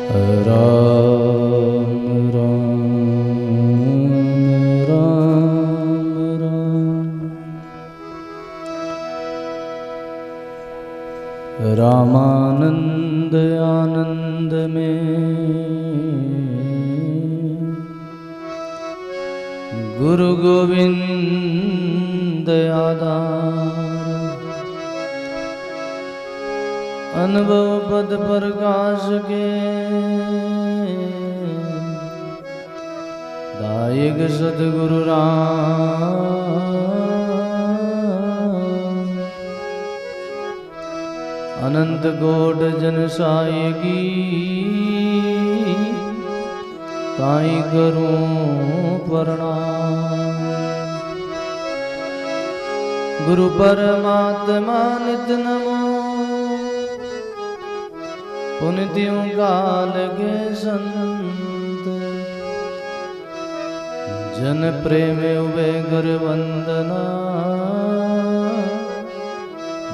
राम राम राम राम रामानंद आनंद में गुरु गोविंद आधार अनुभव पद प्रकाश के दायक सतगुरु राम अनंत कोट जन सायगी ताई करूं प्रणाम। गुरु परमात्मा नित नमो पुनितियों काल के संत जन प्रेम उबे कर वंदना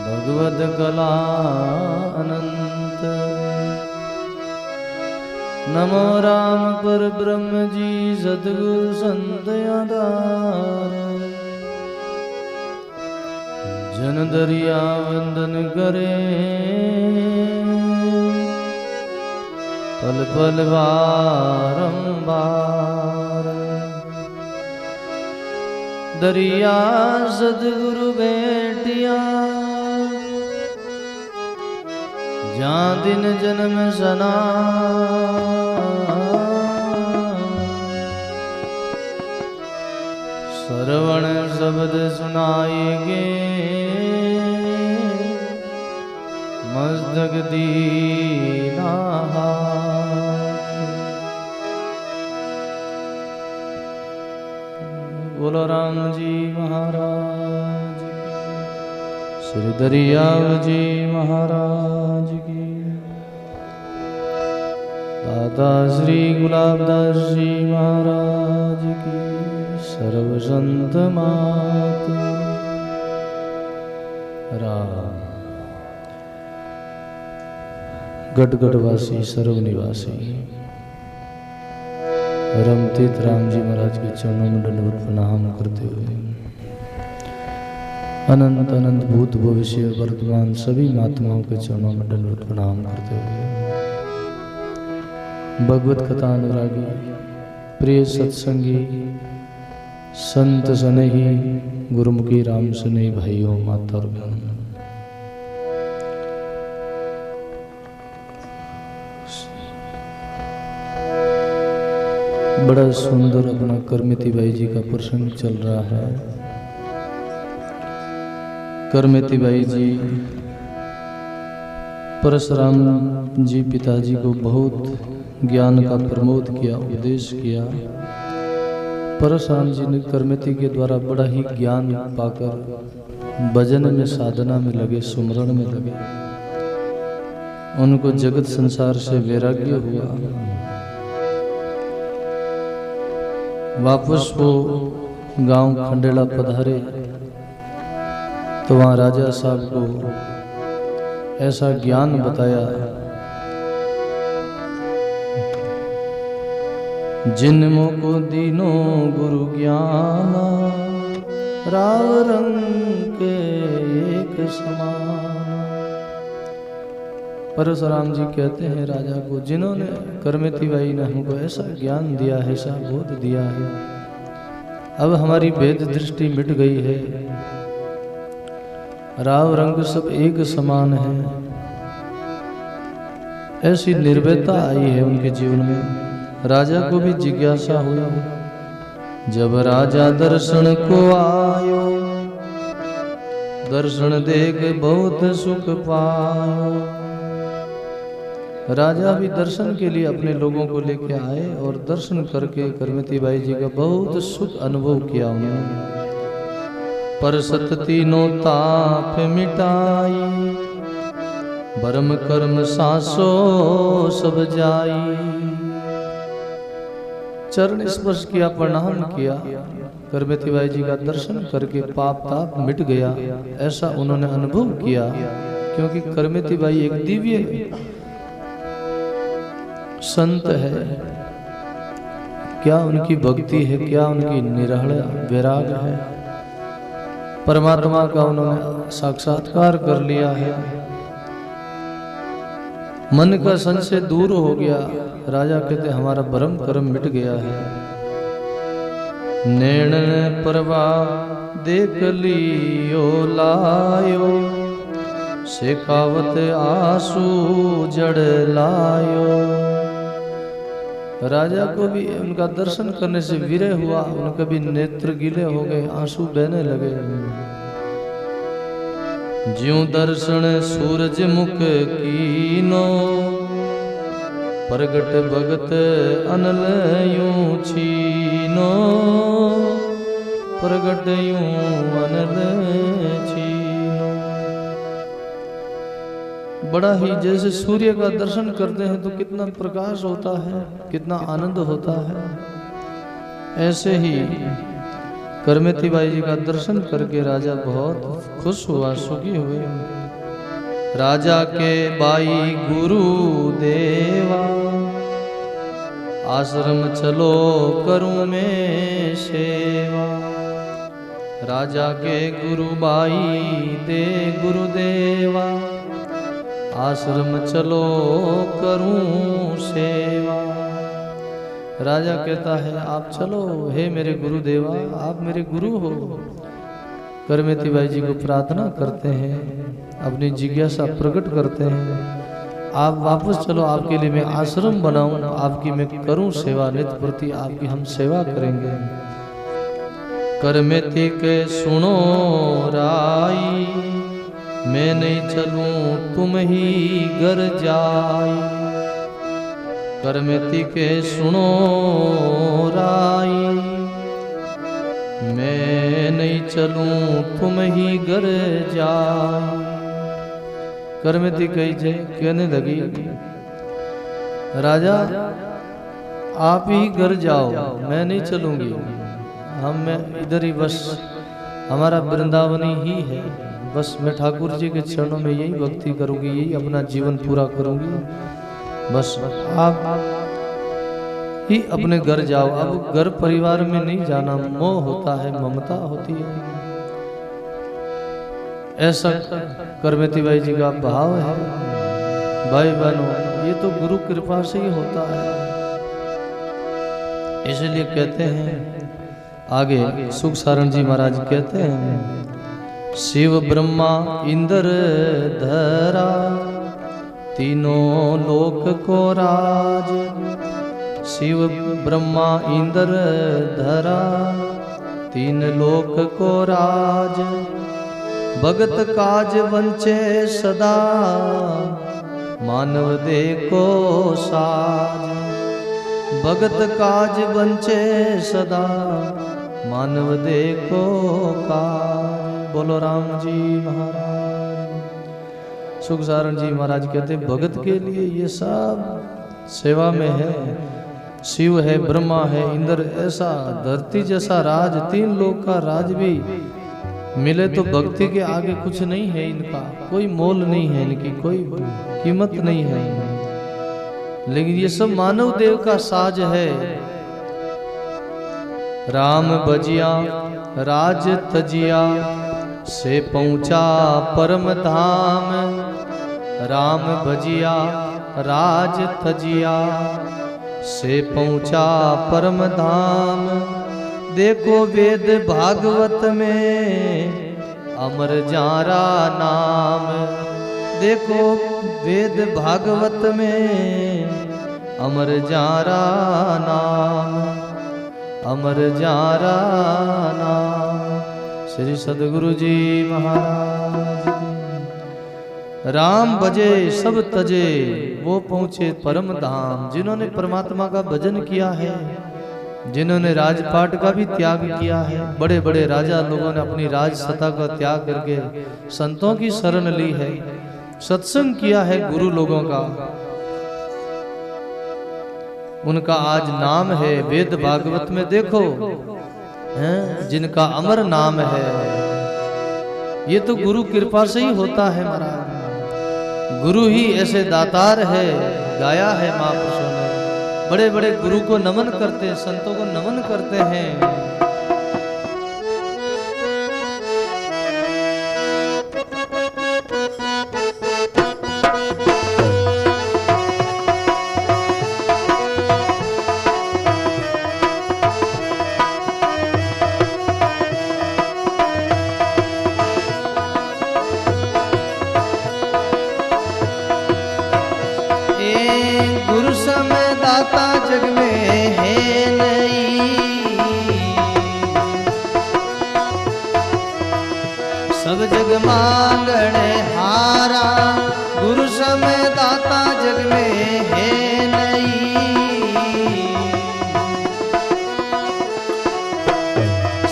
भगवत कला अनंत। नमो राम पर ब्रह्म जी सतगुरु संत आधार जन दरिया वंदन करे पल पल बारंबार। दरिया सतगुरु बेटिया जहाँ दिन जन्म सना श्रवण शब्द सुनाएंगे मस्तक दीना। बोलो राम जी महाराज की, श्री दरियाव जी महाराज की, दाता श्री गुलाबदास जी महाराज की, सर्व संत मात राम। गढ़गढ़वासी सर्व निवासी रमतीत राम जी महाराज के चरणों में दंडवत प्रणाम करते हुए अनंत अनंत भूत भविष्य वर्तमान सभी महात्माओं के चरणों में दंडवत प्रणाम करते हुए भगवत कथा अनुरागी प्रिय सत्संगी संत सनेही गुरुमुखी राम सनेही भाइयों माता और बहनों, बड़ा सुंदर अपना करमेती बाई जी का प्रसंग चल रहा है। करमेती बाई जी परशुराम जी पिताजी को बहुत ज्ञान का प्रमोद किया, उपदेश किया। परशुराम जी ने करमेती के द्वारा बड़ा ही ज्ञान पाकर भजन में साधना में लगे, सुमरण में लगे। उनको जगत संसार से वैराग्य हुआ। वापस वो गांव खंडेला पधारे तो वहाँ राजा साहब को ऐसा ज्ञान बताया जिन्मो को दीनों गुरु ज्ञान राव रंग के एक समान। परशुराम जी कहते हैं राजा को, जिन्होंने करमेती बाई ने हमको ऐसा ज्ञान दिया है, ऐसा बोध दिया है, अब हमारी भेद दृष्टि मिट गई है, राव रंग सब एक समान है। ऐसी निर्भयता आई है उनके जीवन में। राजा को भी जिज्ञासा हुई। जब राजा दर्शन को आयो, दर्शन देख बहुत सुख पायो। राजा भी दर्शन के लिए अपने लोगों को लेके आए और दर्शन करके करमेती बाई जी का बहुत सुख अनुभव किया उन्होंने। पर सत तीनों ताप मिटाई, बरम कर्म सासो सब जाई। चरण स्पर्श किया, प्रणाम किया। करमेती बाई जी का दर्शन करके पाप ताप मिट गया, ऐसा उन्होंने अनुभव किया। क्योंकि करमेती बाई एक दिव्य संत है, क्या उनकी भक्ति है, क्या उनकी निराड़ वैराग है। परमात्मा का उन्होंने साक्षात्कार कर लिया है, मन का संशय दूर हो गया। राजा कहते हमारा भ्रम कर्म मिट गया है। नैण परवा देख लियो लायो, शेखावत आंसू जड़ लायो। राजा को भी उनका दर्शन करने से विरह हुआ, उनके भी नेत्र गीले हो गए, आंसू बहने लगे। ज्यों दर्शन सूरज मुख कीनो, प्रगट भगत अनल यूं छीनो, प्रगट यूं अनल छीनो। बड़ा ही जैसे सूर्य का दर्शन करते हैं तो कितना प्रकाश होता है, कितना आनंद होता है। ऐसे ही करमेती बाई जी का दर्शन करके राजा बहुत खुश हुआ, सुखी हुए। राजा के बाई गुरु देवा, आश्रम चलो करूं मैं सेवा। राजा के गुरु बाई दे गुरुदेवा, आश्रम चलो करूं सेवा। राजा कहता है आप चलो, हे मेरे गुरुदेवा, आप मेरे गुरु हो। करमेती बाई जी को प्रार्थना करते हैं, अपनी जिज्ञासा प्रकट करते हैं, आप वापस चलो, आपके लिए मैं आश्रम बनाऊं, आपकी मैं करूं सेवा, नित्य प्रति आपकी हम सेवा करेंगे। करमेती के सुनो राई, मैं नहीं चलूं तुम ही घर जाई। करमेती के सुनो राई, मैं नहीं चलूं तुम ही घर जाई। करमेती कही जे कहने लगी राजा आप ही घर जाओ, मैं नहीं चलूंगी, मैं इधर ही बस, हमारा वृंदावनी ही है, बस मैं ठाकुर जी के चरणों में यही भक्ति करूंगी, यही अपना जीवन पूरा करूंगी, बस आप ही अपने घर जाओ। अब घर परिवार में नहीं जाना, मोह होता है, ममता होती है। ऐसा करमेती बाई जी का भाव है। भाई बहनों, ये तो गुरु कृपा से ही होता है। इसलिए कहते हैं आगे सुख सारण जी महाराज कहते हैं, शिव ब्रह्मा इंद्र धरा, तीनों लोक को राज। शिव ब्रह्मा इंद्र धरा, तीन लोक को राज। भगत काज वंचे सदा, मानव दे को साज। भगत काज वंचे सदा, मानव दे को काज। बोलो राम जी महाराज। सुख सारण जी महाराज कहते भगत के लिए ये सब सेवा में है। शिव है, ब्रह्मा है, इंद्र, ऐसा धरती जैसा राज, तीन लोक का राज भी मिले तो भक्ति के आगे कुछ नहीं है। इनका कोई मोल नहीं है, इनकी कोई कीमत नहीं है। लेकिन ये सब मानव देव का साज है। राम बजिया राज तजिया, से पहुंचा परम धाम। राम भजिया राज तजिया, से पहुंचा परम धाम। देखो वेद भागवत में, अमर जारा नाम। देखो वेद भागवत में, अमर जारा नाम। अमर जारा नाम। श्री सदगुरु जी महाराज। राम भजे सब तजे, वो पहुंचे परम धाम। जिन्होंने परमात्मा का भजन किया है, जिन्होंने राजपाट का भी त्याग किया है। बड़े बड़े राजा लोगों ने अपनी राज सत्ता का त्याग करके संतों की शरण ली है, सत्संग किया है गुरु लोगों का। उनका आज नाम है। वेद भागवत में देखो हैं, जिनका अमर नाम है। ये तो गुरु कृपा से ही होता है महाराज। गुरु ही ऐसे दातार है, गाया है महापुरुषों ने। बड़े बड़े गुरु को नमन करते हैं, संतों को नमन करते हैं। गुरु समय दाता जग में है नहीं, सब जग मांगने हारा। गुरु समय दाता जग में है नहीं,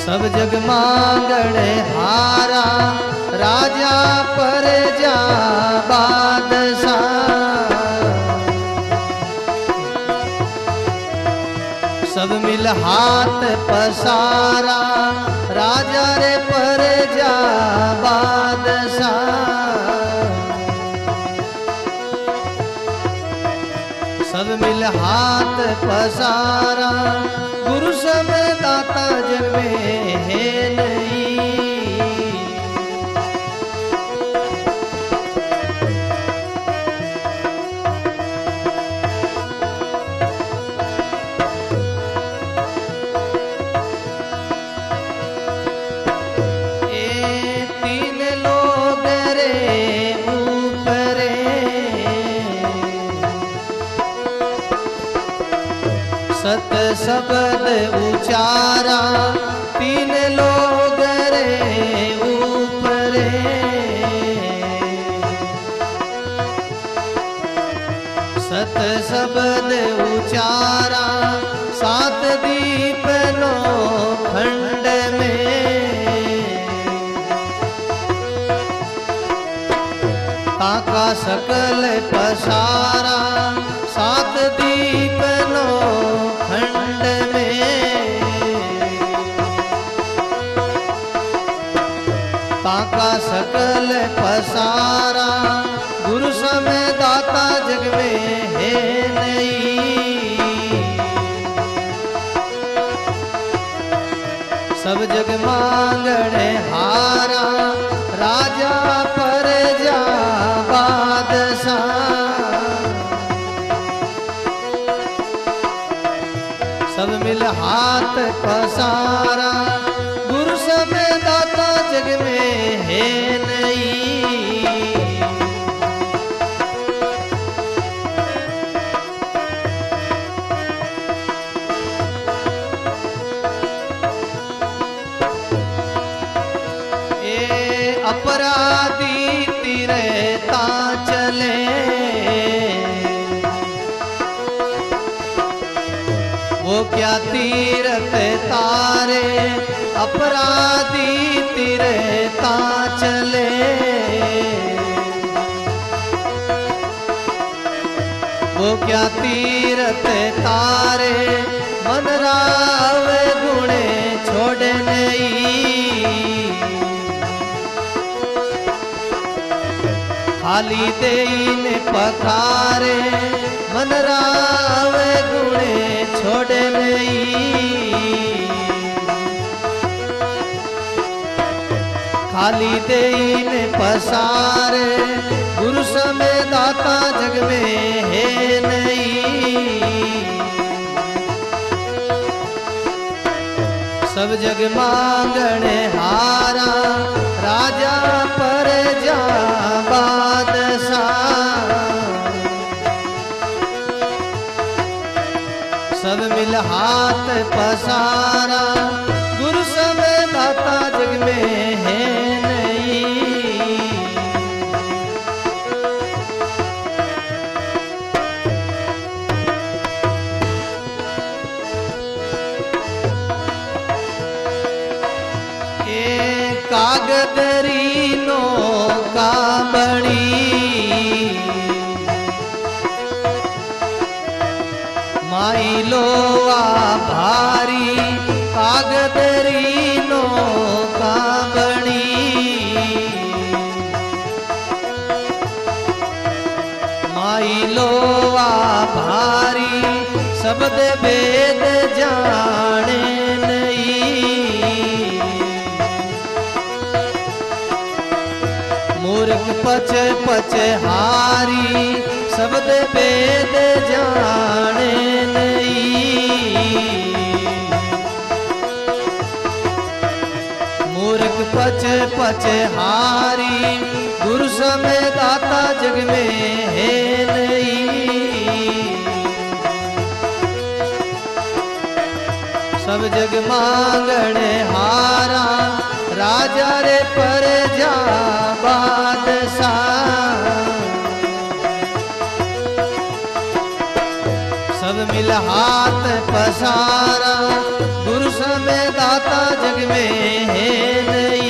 सब जग मांगने हारा। राजा प्रजा बादशाह सब मिल हाथ पसारा। राजा रे प्रजा बादशाह सब मिल हाथ पसारा। गुरु समय दाता जग में है नहीं, सत शब्द उचारा। तीन लोग रे ऊपरे, सत शब्द उचारा। सात दीप नो खंड में, ताका सकल पसारा। सात दीप नो खंड में, ताका सकल पसारा। गुरु समय दाता जग में है नहीं, सब जग मांगने हारा। राजा प्रजा बादशाह सब मिल हाथ पसारा। गुरु समय दाता जग में है नहीं, ये अपराधी तिरता चले। वो क्या तीरथ तारे, अपराधी तिरता चले। वो क्या तीरथ तारे, मन राव गुणे छोड़ नहीं। खाली देन पखारे, मन राव गुणे छोड़ नहीं। खाली देन पसारे। गुरु समय दाता जग में है नहीं, सब जग मांगने हारा। राजा प्रजा बादशाह सब मिल हाथ पसारा। गुरु समय दाता जग में है नहीं, कागदरी नो का बड़ी। माई लोआ भारी, कागदरी नो का बड़ी। माई लोआ भारी, शब्द वेद जाने नहीं। मूर्ख पच पच हारी शब्द वेद जाने नहीं। मूर्ख पच पच हारी गुरु समय दाता जग में है नहीं। सब जग मांगण हारा राजा रे पर जा बादशाह। सब मिल हाथ पसारा गुरु समय दाता जग में है नहीं।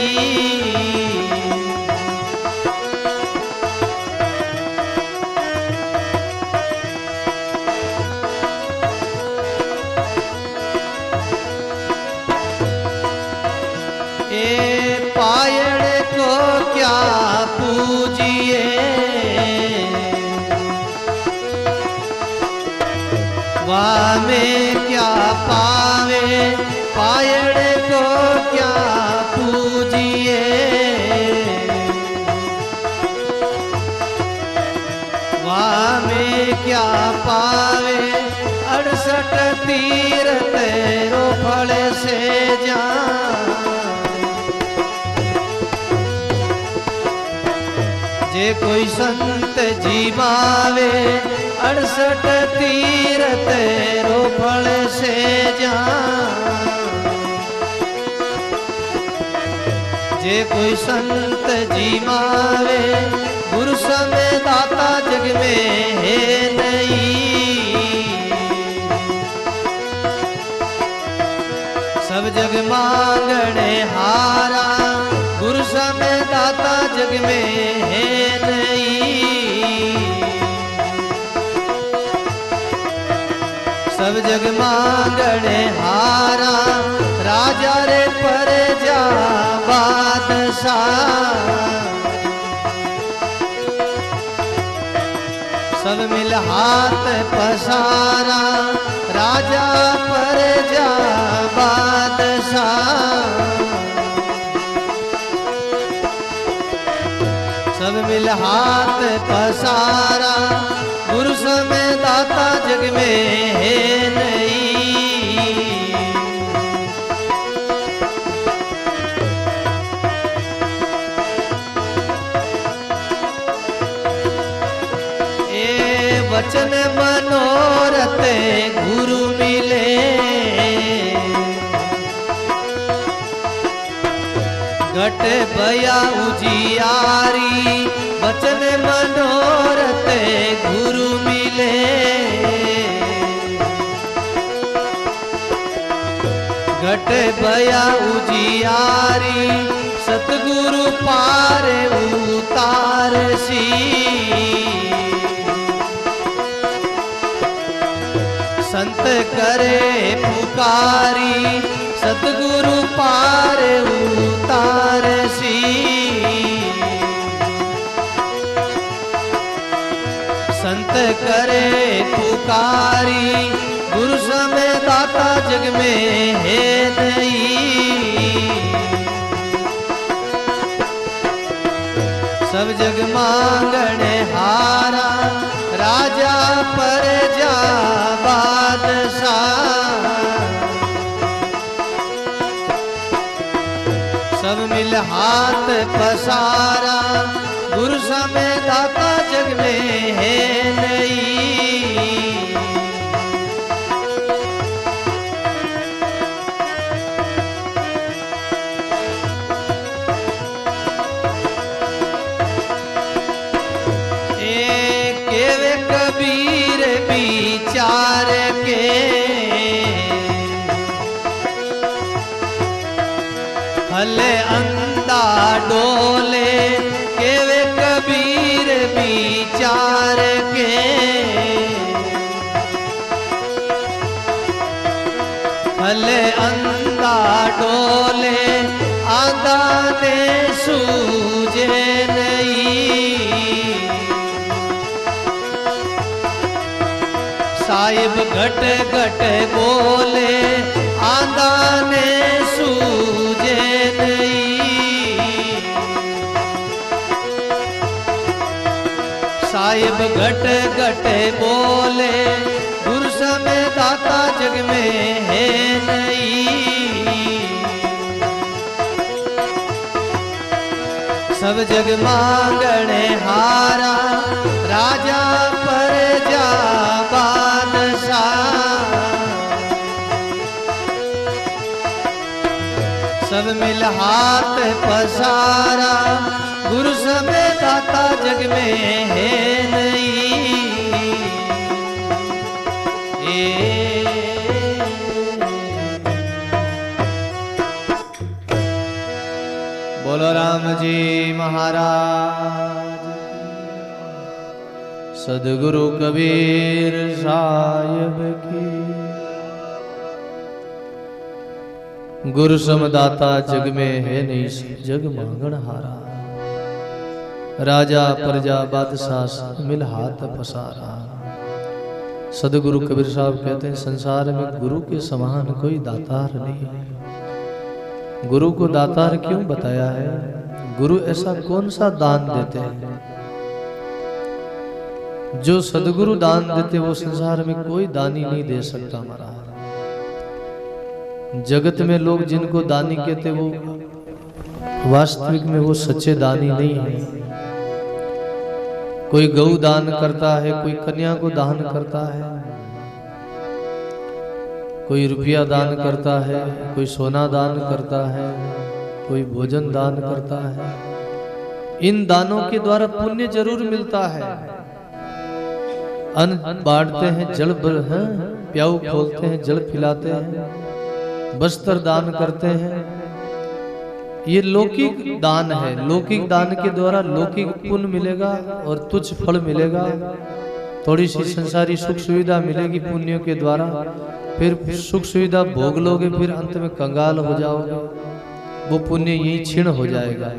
पायण को क्या पूजिए वाह में क्या पावे। पायण को क्या पूजिए वाह में क्या पावे। 68 तीरथ रो फल से जा। जे कोई संत जीवावे 68 तीरथ रो फल से जा। जे कोई संत जीवावे गुरु समय दाता जग में है नहीं। सब जग मांगणे हारा गुरु समय दाता जग में है नहीं। सब जग मांगणे हारा राजा रे पर जा बादशाह। सब मिल हाथ पसारा राजा पर जा बादशाह। सब मिल हाथ पसारा गुरु समय दाता जग में है नहीं। ए वचन मनोरथ गुरु मिले। घट भया उजियारी वचन मनोरथ गुरु मिले। घट भया उजियारी सतगुरु पार उतार सी। संत करे पुकारी सतगुरु पार उतार सी। संत करे पुकारी गुरु समय दाता जग में है नहीं। सब जग मांगण हारा राजा पर जा बादशाह। सब मिल हाथ पसारा गुरु समय दाता जग में है नहीं। केवे कबीर विचार के हले अंधा डोले। केवे कबीर विचार के हले अंधा डोले। आंधा ने सूझे नहीं। साहिब घट घट बोले आंदा ने सूझे नहीं। साहिब घट घट बोले गुरु समय दाता जग में है नहीं। सब जग मांगने हारा राजा पर जा बादशाह। सब मिल हाथ पसारा गुरु समय दाता जग में है नहीं। बोलो राम जी महाराज। सदगुरु कबीर साहिब की। गुरु समदाता जग में है नहीं जग मांगण हारा। राजा प्रजा बादशाह मिल हाथ पसारा। सदगुरु कबीर साहब कहते हैं संसार में गुरु के समान कोई दातार नहीं है। गुरु को दातार क्यों बताया है? गुरु ऐसा कौन सा दान देते हैं जो सदगुरु दान देते वो संसार में कोई दानी नहीं दे सकता। हमारा जगत में लोग जिनको दानी कहते वो वास्तविक में वो सच्चे दानी नहीं है। कोई गौ दान करता है, कोई कन्या को दान करता है, कोई रुपया दान करता है, कोई सोना दान करता है, कोई भोजन दान करता है। इन दानों के द्वारा पुण्य जरूर मिलता है। अन्न बांटते हैं, जल प्याऊ खोलते हैं, जल पिलाते हैं, वस्त्र दान करते हैं। ये लौकिक दान है। लौकिक दान के द्वारा लौकिक पुण्य मिलेगा और तुच्छ फल मिलेगा। थोड़ी सी संसारी सुख सुविधा मिलेगी पुण्यों के द्वारा, फिर सुख सुविधा भोग लोगे, फिर अंत में कंगाल हो जाओगे। वो पुण्य यही क्षीण हो जाएगा।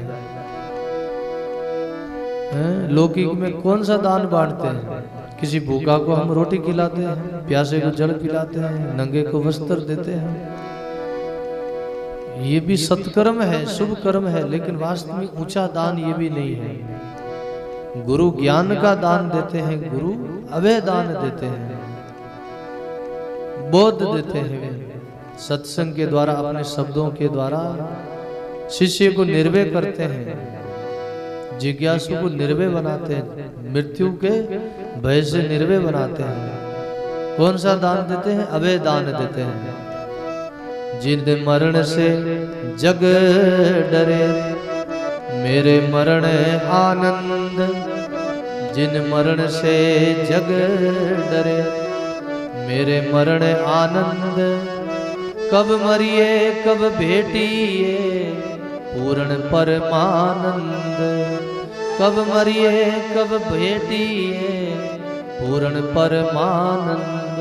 लौकिक में कौन सा दान बांटते हैं? किसी भूखा को हम रोटी खिलाते हैं, प्यासे को जल पिलाते हैं, नंगे को वस्त्र देते हैं। ये भी सत्कर्म है, शुभ कर्म है, लेकिन वास्तव में ऊंचा दान ये भी नहीं है। गुरु ज्ञान का दान देते हैं, गुरु अभय दान देते हैं, बोध देते हैं। सत्संग के द्वारा, अपने शब्दों के द्वारा शिष्य को निर्भय करते हैं, जिज्ञासु को निर्भय बनाते हैं, मृत्यु के भय से निर्भय बनाते हैं। कौन सा दान देते हैं? अभय दान देते हैं। जिन मरण से जग डरे मेरे मरण आनंद। जिन मरण से जग डरे मेरे मरण आनंद। कब मरिए कब भेटिए पूर्ण परमानंद। कब मरिए कब भेटिए पूर्ण परमानंद।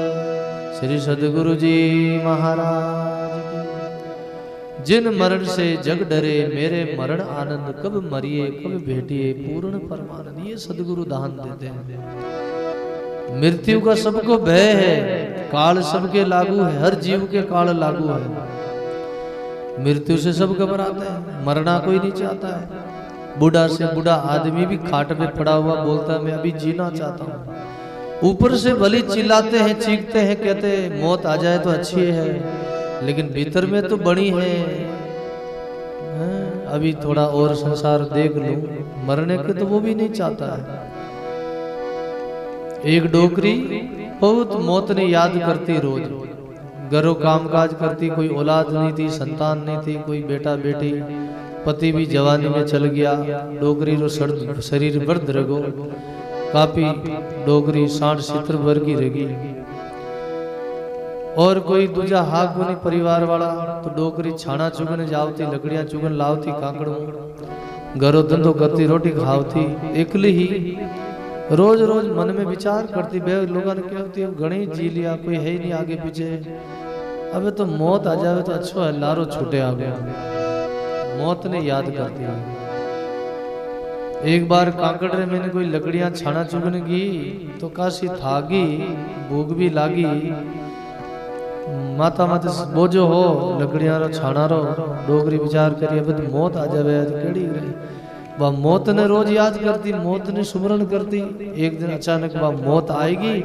श्री सदगुरु जी महाराज। जिन मरण से जग डरे मेरे मरण आनंद। कब मरिए कब भेटिए पूर्ण परमानंद। ये सदगुरु दान देते हैं। मृत्यु का सबको भय है, काल सबके लागू है, हर जीव के काल लागू है। मृत्यु से सब घबराते हैं, मरना कोई नहीं चाहता है। बूढ़ा से बूढ़ा आदमी भी खाट पे पड़ा हुआ बोलता है मैं अभी जीना चाहता हूँ। ऊपर से भले चिल्लाते हैं, चीखते हैं, कहते हैं मौत आ जाए तो अच्छी है, लेकिन भीतर में तो बड़ी है, अभी थोड़ा और संसार देख लूं। मरने के तो वो भी नहीं चाहता है। एक डोकरी बहुत मौत ने याद करती रोज। घरों कामकाज करती, कोई औलाद नहीं थी, संतान नहीं थी, कोई बेटा बेटी, पति भी जवानी में चल गया। डोकरी रो शरीर वर्द रगो, काफी डोकरी 60-70 वर्ग की रगी। और कोई दूजा हाक बनी परिवार वाला तो डोकरी छाना चुगने जावती, लकड़ियां चुगन लावती, कांकड़ों घरों धंधो करती, रोटी खावती, एकली ही रोज रोज मन में विचार करती। बे लोगों ने कहती घणी जी लिया, कोई है ही नहीं आगे पीछे, अबे तो मौत आ जावे तो अच्छा है, लारो छूटे आ गया। मौत ने याद करती है। एक बार कांकड़ रे मैंने कोई लकड़ियां छाना चुगन की तो काशी थागी भूख भी लागी माता मत बोझो हो लकड़ियां रो छाना रो डोगरी विचार करिए बद मौत आ जावे तो केड़ी रही वह मौत ने रोज याद करती मौत ने सुमरण करती एक दिन अचानक वह मौत आएगी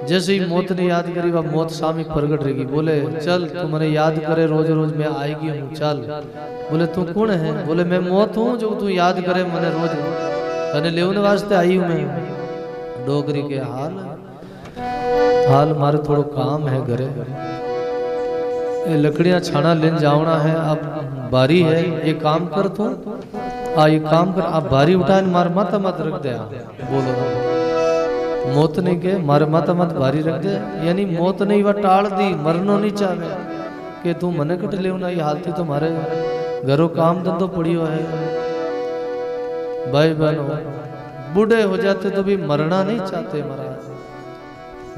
जैसे ही मौत ने याद करी वह मौत सामने प्रकट रहेगी बोले चल तू मैंने याद करे रोज रोज मैं आएगी हूँ चल बोले तू कौन है बोले मैं मौत हूँ जो तू याद करे मैंने रोज तने लेवन वास्ते आई हूँ मैं डोगरी के हाल मारे थोड़ो काम है घरे लकड़ियां छाना लेन जावना है अब बारी है ये काम कर तू ये काम कर आप बारी उठाए मार माता मत रख दे बोलो मौत नहीं के मारे माता मत भारी रख दे यानी मौत नहीं वह टाल दी मरनो नहीं चाहे कि तू मने कट ले ये हालती तो मारे घरों काम धंधो पड़ियो है भाई बहनों बूढ़े हो जाते तो भी मरना नहीं चाहते महाराज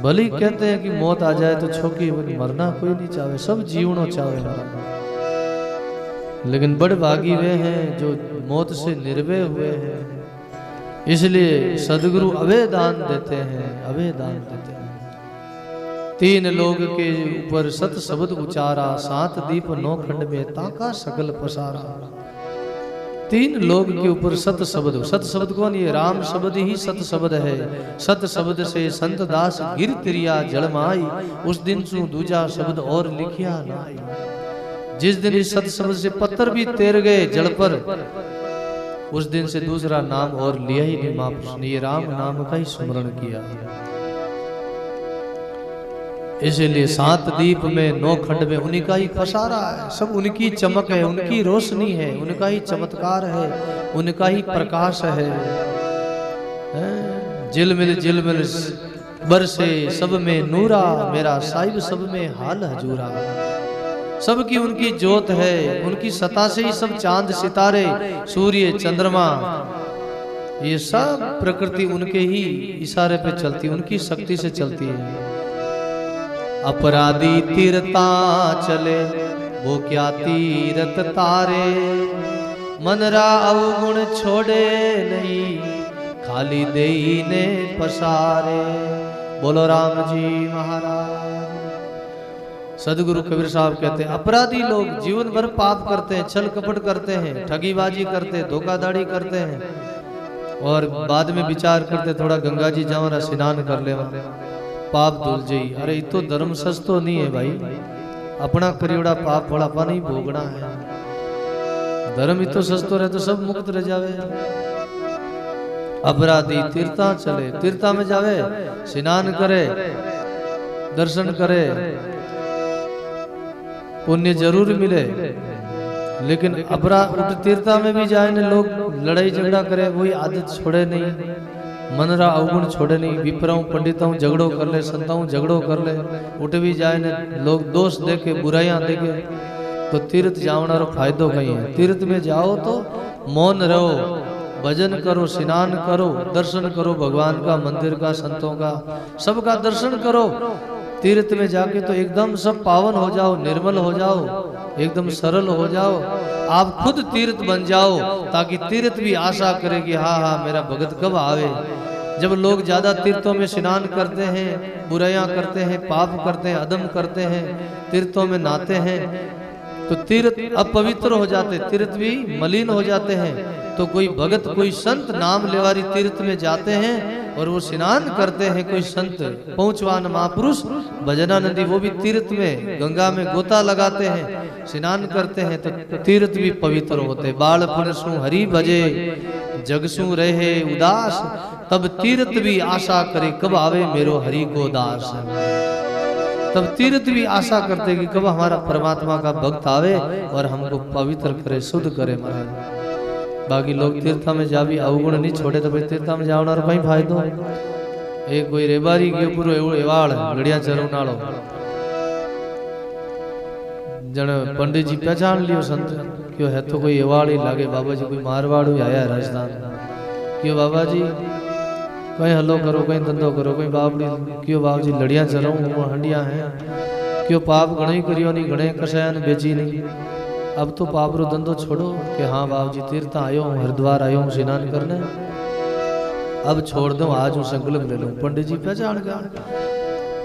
भली कहते हैं कि मौत आ जाए तो छोकी मरना कोई नहीं चाहे सब जीवनो चाहे महाराज लेकिन बड़े भागी वे हैं जो मौत से निर्भय हुए हैं इसलिए सदगुरु अवेदान देते हैं अवेदान देते हैं 3 लोग के ऊपर सत शब्द उचारा 7 दीप 9 खंड में ताका सकल पसारा 3 लोग के ऊपर सत शब्द कौन ये राम शब्द ही सत शब्द है सत शब्द से संत दास गिर तिरिया जलमाई उस दिन सु दूजा शब्द और लिखिया नाई जिस दिन इस सत शब्द से पत्थर भी तैर गए जल पर उस दिन से दूसरा नाम और लिया ही नहीं महापुरुष ने ये राम नाम का ही स्मरण किया इसीलिए 7 दीप में 9 खंड में उन्हीं का ही पसारा है सब उनकी चमक है उनकी रोशनी है उनका ही चमत्कार है उनका ही प्रकाश है झिलमिल बरसे सब में नूरा मेरा साहिब सब में हाल हजूरा सबकी उनकी ज्योत है उनकी सत्ता से ही सब चांद सितारे सूर्य चंद्रमा ये सब प्रकृति उनके ही इशारे पे चलती उनकी शक्ति से चलती है अपराधी तीरता चले वो क्या तीरथ तारे मनरा अवगुण छोड़े नहीं खाली देई ने पसारे बोलो राम जी महाराज सदगुरु कबीर साहब कहते हैं अपराधी लोग जीवन भर पाप करते हैं छल कपट करते हैं ठगीबाजी करते हैं धोखाधड़ी करते हैं और बाद में विचार करते थोड़ा गंगा जी जाओ ना स्नान कर ले पाप धुल जाई अरे तो धर्म सस्तो नहीं है भाई अपना करियोड़ा पाप बड़ापा नहीं भोगना है धर्म ही तो सस्तो रहे तो सब मुक्त रह जावे अपराधी तीर्था चले तीर्था में जावे स्नान करे दर्शन करे पुण्य जरूर मिले लेकिन अपराध तीर्था में भी जाए न लोग लड़ाई झगड़ा करे वही आदत छोड़े नहीं मनरा अवगुण छोड़े नहीं विपराऊ पंडिताऊ झगड़ो कर ले संताऊ झगड़ो कर ले उठ भी जाए न लोग दोष देखे बुराइयां देखे तो तीर्थ जावना रो फायदो कहीं है तीर्थ में जाओ तो मौन रहो भजन करो स्नान करो दर्शन करो भगवान का मंदिर का संतों का सबका दर्शन करो तीर्थ में जाके तो एकदम सब पावन हो जाओ निर्मल हो जाओ एकदम सरल हो जाओ आप खुद तीर्थ बन जाओ ताकि तीर्थ भी आशा करे कि हाँ हाँ मेरा भगत कब आवे जब लोग ज्यादा तीर्थों में स्नान करते हैं बुराइयां करते हैं पाप करते हैं अदम करते हैं तीर्थों में नहाते हैं तो तीर्थ अपवित्र हो जाते तीर्थ भी मलिन हो जाते हैं तो कोई भगत कोई संत नाम लेवारी तीर्थ में जाते हैं और वो स्नान करते हैं कोई संत पहुंचवान महापुरुष भजनानंदी वो भी तीर्थ में गंगा में गोता लगाते हैं स्नान करते हैं तो तीर्थ भी पवित्र होते बालपन सु हरि भजे जग सु रहे उदास तब तीर्थ भी आशा करे कब आवे मेरो हरि को दास तब तीर्थ भी आशा करते कि कब हमारा परमात्मा का भक्त आवे और हमको पवित्र करे शुद्ध करे महाराज बाकी लोग तीर्था में जा भी अवगुण नहीं छोड़े तो भाई तीर्था में जावना कहीं फायदो एक कोई रेबारी के ऊपर एवाड़ गड़िया चरो नालो जन पंडित जी पहचान लियो संत क्यों है तो कोई एवाड़ ही लागे बाबा जी कोई मारवाड़ आया है राजस्थान क्यों बाबा जी कहीं हलो करो कहीं धंधो करो कहीं बाबड़ी क्यों बाबा जी लड़िया चलो हंडिया है क्यों पाप गणे करियो नहीं गणे कसाया ने बेची नहीं अब तो पाप रो धंधो छोड़ो कि हाँ बाबू जी तीर्थ आयो हूँ, हरिद्वार आयो हूँ स्नान करने, अब छोड़ दो, आज हूँ संकल्प ले लूं। पंडित जी पहचान गया,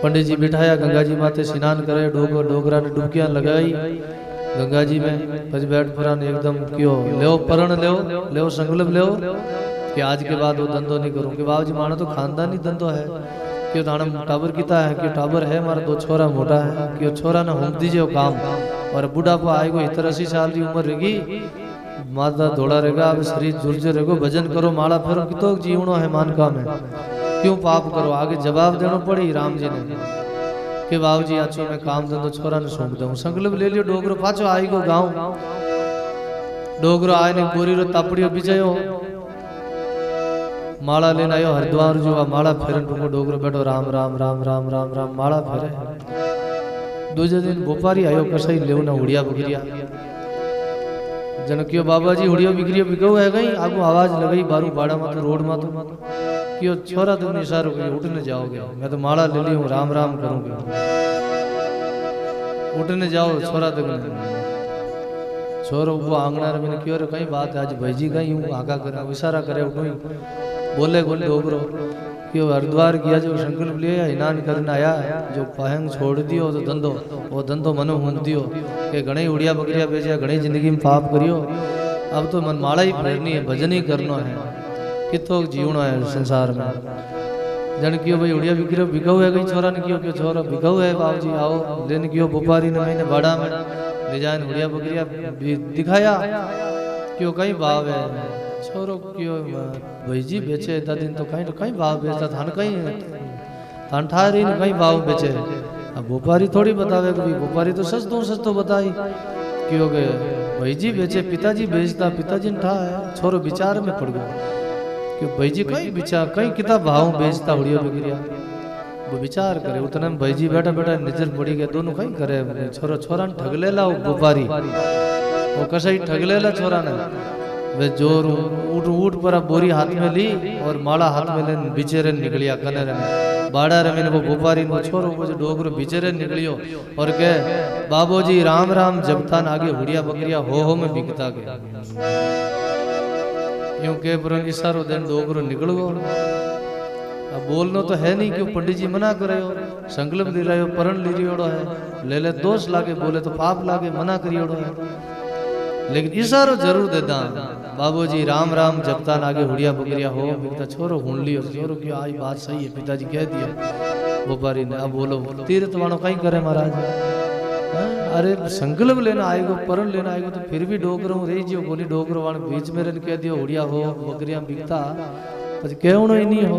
पंडित जी बिठाया, गंगा जी माते स्नान करे, डोगरा ने डुबकियां लगाई गंगा जी में, પછી बैठ पुरान एकदम क्यों ले परण ले संकल्प ले कि आज के बाद वो धंधो नहीं करूं। कि बाबू जी मानो तो खानदानी धंधो है, क्यों थाना टाबर किता है, क्यों टाबर है मारा 2 छोरा मोटा है, क्यों छोरा ने होम दीजिए काम, और बुढ़ापा आएगो 70-80 साल की उम्र रहेगी, माता धोड़ा रहेगा, अब शरीर जुर्जर रहेगो, भजन करो माला फेरो, कितो जीवनो है मान का में, क्यों पाप करो। आगे जवाब देना पड़ी राम जी ने कि बाबू जी आचो मैं काम धंधो छोरा ने सौंप दूं। संकल्प ले लियो, डोगरो पाछो आई गो गांव, डोगरो आए ने गोरी रो तापड़ियो बिछायो, माला लेने आयो हरिद्वार जो माला फेरन टूको, डोगरो बैठो राम राम राम राम राम राम माला फेरे। दूसरे दिन व्यापारी आयो कसई लेव ना उड़िया बकरिया, जन क्यों बाबा जी उड़िया बिगड़िया बिगो है गई, आगू आवाज लगई बारू बाड़ा में तो रोड में तो क्यों छोरा तुमने इशारो करियो उठने जाओगे, मैं तो माला ले ली हूँ राम राम करूंगी, उठने जाओ छोरा तुमने। छोरो वो आंगना रे मैंने क्यों रे कई बात है, आज भाईजी कहीं हूँ आगा करे इशारा करे उठो ही बोले बोले डोगरो क्यों हरिद्वार किया जो संकल्प लिया स्नान करने आया, जो पहंग छोड़ दियो तो धंधो वो धंधो मनो हुन दियो कि घणे उड़िया बकरिया बेचा, घणी जिंदगी में पाप करियो, अब तो मन माला ही फेरनी है, भजन ही करना है, कितो जीवना है संसार में। जन क्यों भाई उड़िया बिगड़ो बिगाऊ है, कहीं छोरा ने क्यों छोरा बिगाऊ है बाबू जी आओ लेने क्यों, व्यापारी ने मैंने बाड़ा में ले जाए उड़िया बकरिया दिखाया, क्यों कहीं भाव है छोरो क्यों भाई जी बेचे दिन तो कहीं भाव बेचता थान कहीं थान ठारी ने कहीं भाव बेचे। अब व्यापारी थोड़ी बतावे कि व्यापारी तो सस्तो बताई, क्यों के भाई जी बेचे पिताजी बेचता, पिताजी ने ठा है, छोरो विचार में पड़ गया कि भाई जी कहीं विचार कहीं किता भाव बेचता उड़िया बकरिया, वो विचार करे उतने में भाई जी बैठा बैठा नजर पड़ी गया, दोनों कहीं करे छोरो छोरा ने ठग लेला व्यापारी, वो कसा ही ठग लेला छोरा ने, वे जोर ऊट पर बोरी हाथ में ली और माला हाथ में लेन बिचेरे निकलिया कने रे बाड़ा रे मैंने वो व्यापारी नो छोरो वो डोगरो बिचेरे निकलियो और के बाबू जी राम राम जबतान आगे हुड़िया बकरिया हो में बिकता के यूं के पर इशारो देन डोगरो निकल गो। अब बोलनो तो है नहीं, क्यों पंडित जी मना करे हो, संकल्प ले रहे हो, परण ले रियोड़ो है, ले ले दोष लागे, बोले तो पाप लागे, मना करियोड़ो है, लेकिन इशारो जरूर देता बाबूजी राम राम जपतान आगे हुड़िया बकरिया हो बिकता, छोरो हुन लियो, छोरो क्यों आई बात सही है, पिताजी कह दिया व्यापारी ने। अब बोलो तीर्थ वाणो कहीं करे महाराज, अरे संकल्प लेना आएगो परण लेना आएगो तो फिर भी डोगरो रही जियो, बोली डोगरो वाण बीच में कह दियो हुड़िया हो बकरिया बिकता, પછી કેવણો ही नहीं हो।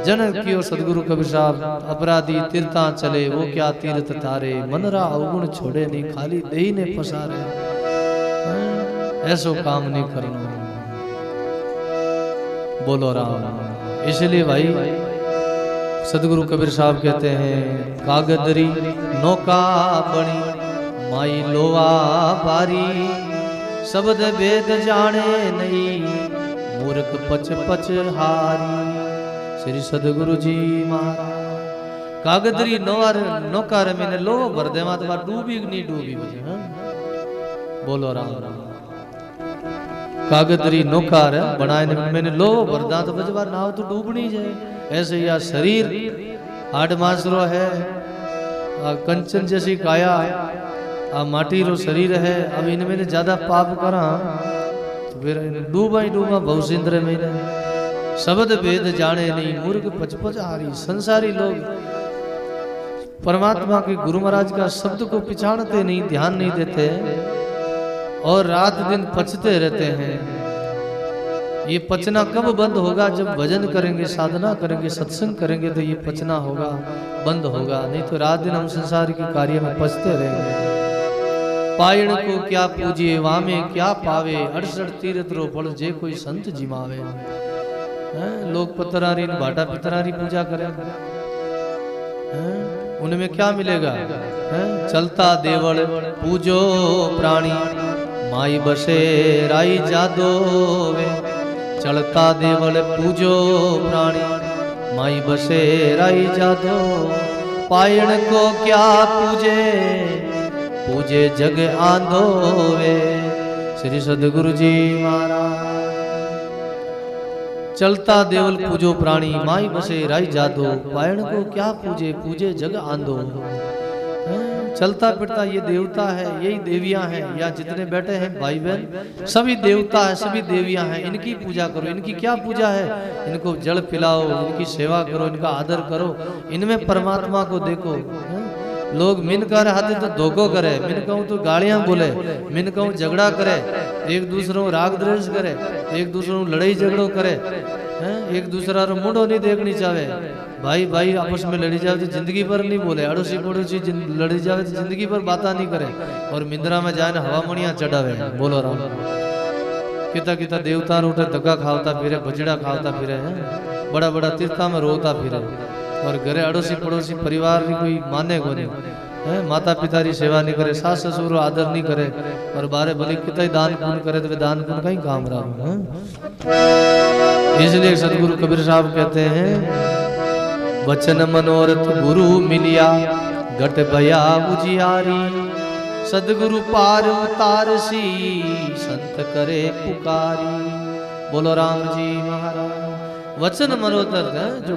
जन कियो सदगुरु कबीर साहब अपराधी तीर्था चले वो क्या तीर्थ तारे, मनरा अवगुण छोड़े नहीं खाली देही ने पसारे, ऐसो काम नहीं करना, बोलो राम। इसलिए भाई सदगुरु कबीर साहब कहते हैं कागदरी नौका बनी माई लोहा भारी, शब्द वेद जाने नहीं मूर्ख पच पच हारी। श्री सदगुरु जी महाराज कागदरी नौकार मैंने लो भर दे मात डूबी नहीं डूबी बजे, बोलो राम राम। कागदरी नौकार बनाए मैंने लो भरदा तो बजवार नाव तो डूबनी जाए, ऐसे या शरीर हाड मासरो है, कंचन जैसी काया आ माटी रो शरीर है, अब इनमें ज्यादा पाप करा तो फिर डूबा ही डूबा भवसिंद्र में। शब्द वेद जाने नहीं मूर्ख पचपच हारी, संसारी लोग परमात्मा के गुरु महाराज का शब्द को पिछाड़ते नहीं, ध्यान नहीं देते और रात दिन पचते रहते हैं। ये पचना कब बंद होगा? जब भजन करेंगे, साधना करेंगे, सत्संग करेंगे तो ये पचना होगा, बंद होगा, नहीं तो रात दिन हम संसार के कार्य में पचते रहेंगे। पायण को क्या पूजिए वामे क्या पावे, 68 तीर्थ रो फल जे कोई संत जिमावे। लोग पतरारी भाटा पितरारी पूजा करें, उनमें क्या मिलेगा? चलता देवल पूजो प्राणी, माई बसे राई जादो वे। चलता देवल पूजो प्राणी, माई बसे राई जादो। पायण को क्या पूजे पूजे जग आंधोवे। श्री सदगुरु जी महाराज। चलता देवल पूजो प्राणी, माई बसे राई जादो, पायण को क्या पूजे, पूजे जग आंधो। चलता फिरता ये देवता है, यही देवियां हैं, या जितने बैठे हैं भाई बहन सभी देवता है, सभी देवियां हैं। इनकी पूजा करो। इनकी क्या पूजा है? इनको जल पिलाओ, इनकी सेवा करो, इनका आदर करो, इनमें परमात्मा को देखो। लोग मिन कर हाथे तो धोखो करे, मिन कहूं तो गालियां बोले, मिन कहूं झगड़ा करे, एक दूसरों राग द्वेष करे, एक दूसरों लड़ाई झगड़ो करे, एक दूसरा रो मुंडो नहीं देखनी चाहे। भाई भाई आपस में लड़ी जावे तो जिंदगी भर नहीं बोले, अड़ोसी पड़ोसी लड़ी जावे तो जिंदगी भर बात नहीं करे, और मिंद्रा में जाए हवा मणिया चढ़ावे। बोलो राम। किता किता देवता उठे धक्का खावता फिरे, बजड़ा खावता फिरे है, बड़ा बड़ा तीर्था में रोता फिरे, और घरे अड़ोसी पड़ोसी परिवार कोई माने को नहीं है, माता पिता की सेवा नहीं करे, सास ससुर आदर नहीं करे, और बारे भले कितना दान पुण्य करे तो वे दान पुण्य का ही काम रहा है। इसलिए सदगुरु कबीर साहब कहते हैं, वचन मनोरथ गुरु मिलिया, घट भया उजियारी, सदगुरु पार उतारसी, संत करे पुकारी। बोलो राम जी महाराज। वचन मनोरथ है, जो